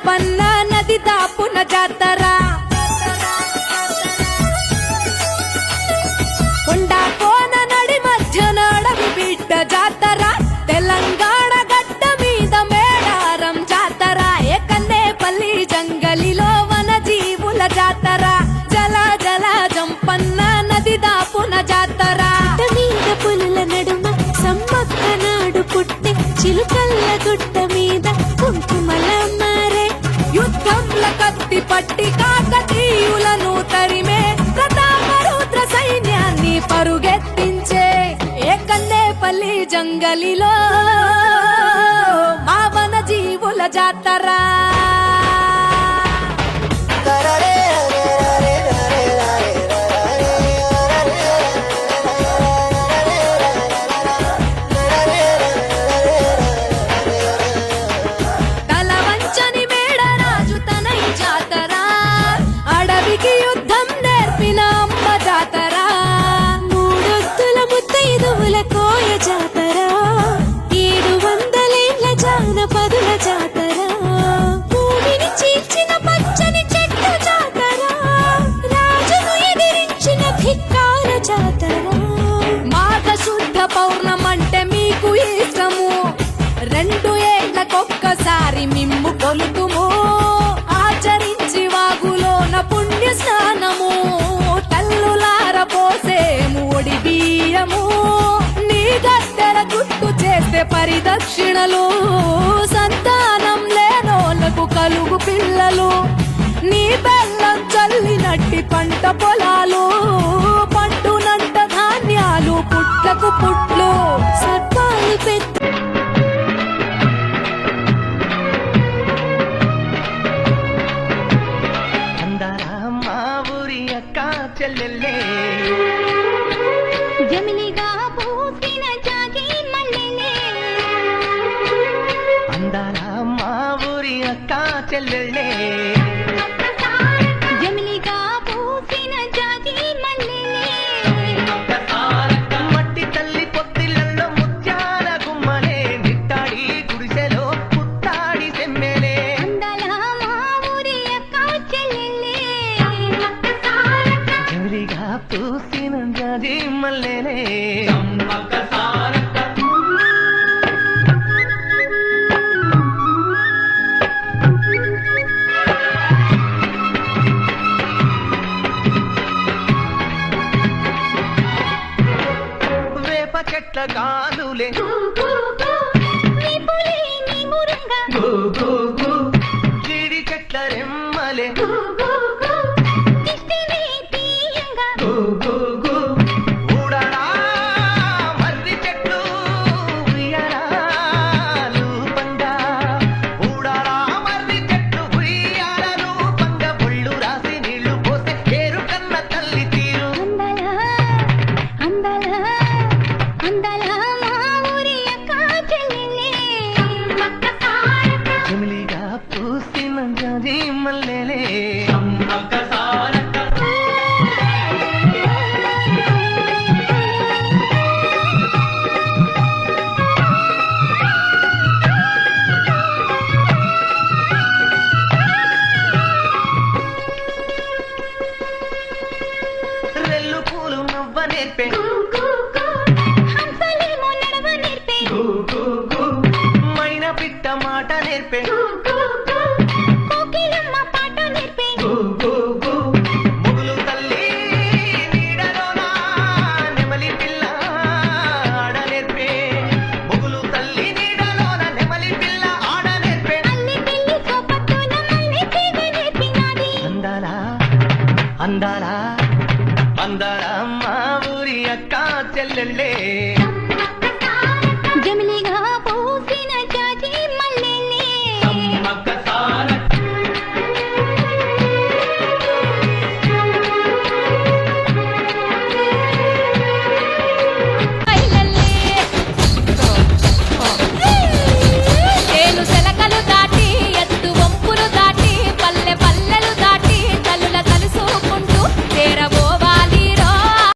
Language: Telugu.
జంపన్న నది దాపున జాతర కొండ కోన నడి మధ్యన అడవి బిడ్డ జాతర తెలంగాణ గడ్డ మీద మేడారం జాతర కన్నేపల్లి జంగలిలో వన జీవుల జాతర జల జల జంపన్న నది దాపున జాతర మీద పులుల నడుమ సమ్మక్క నాడు పుట్టే చిలుకల్ల గుట్ట మీద కుంకుమల మారే యుద్ధంల కత్తి పట్టి కాకతీయులను తరిమే ప్రతాపరుద్ర సైన్యాన్ని పరుగెత్తించే కన్నేపల్లి జంగలిలో మా వన జీవుల జాతర తలవంచని మేడరాజు తనై జాతర అడవికి యుద్ధం నేర్పిన అమ్మ జాతర మూడొత్తుల ముత్తైదువుల కోయ జాతర 700 ఏళ్ల జానపదుల జాతర భూమిని చీల్చిన పచ్చని చెట్టు జాతర రాజును ఎదిరించిన ధిక్కార జాతర మాఘ శుద్ధ పౌర్ణమంటే మీకు ఇష్టము 2 ఏళ్లకొక్కసారి మిమ్ము కొలుతుము ఆచరించి వాగులోన పుణ్య స్నానము తల్లులార పోసేము ఒడి బియ్యము నీ గద్దెల గుట్టు చేస్తే పరిదక్షిణలు సంతానం లేనోళ్లకు కలుగు పిల్లలు నీ బెల్లం చల్లినట్టి పంట పొలాలు పండునంట ధాన్యాలు పుట్లకు పుట్లు సర్పాలు పెద్ద మా ఊరి అక్క చెల్లెల్లే జమిలిగా పూసిన జాగి మల్లెలే అందాల మా ఊరి అక్క చెల్లెల్లే జమిలిగా పూసిన జాగి మల్లెలే మట్టి తల్లి పొత్తిళ్ళల్లో ముత్యాల గుమ్మలే నిట్టాడి గుడిసెలో పుట్టాడి సెమ్మెలే అందాల మా ఊరి అక్క చెల్లెలే జమిలిగా పూసిన జాజి మల్లెలే వేప చెట్ల గాలులే నీ పులి నీ మురంగ జీడి చెట్ల రెమ్మలే దిష్టిని తీయంగా ఊడరా మర్రి చెట్లు ఉయ్యాలలు పంగా ఊడరా మర్రి చెట్లు ఉయ్యాలలు పంగ ఒళ్ళు రాసి నీళ్లు పోస్తే ఏరు కన్న తల్లి తీరు అందాల అందాల మా ఊరి అక్క చెల్లెలే జమిలిగా పూసిన జాజి మల్లెలే రెల్లు పూలు నవ్వ నేర్పే హంసలేమో నడవ నేర్పే మైనా పిట్ట మాట నేర్పే కోకిలమ్మ పాట నేర్పే ముగులు తల్లి నీడలోన నెమలి పిల్ల ఆడ నేర్పే ముగులు తల్లి నీడలోన నెమలి పిల్ల ఆడ నేర్పే అల్లి పిల్లి సోపట్టున మల్లి తీగ నేర్పినాది అందాలా అందాలా అందాల మా ఊరి అక్క చెల్లెళ్ళే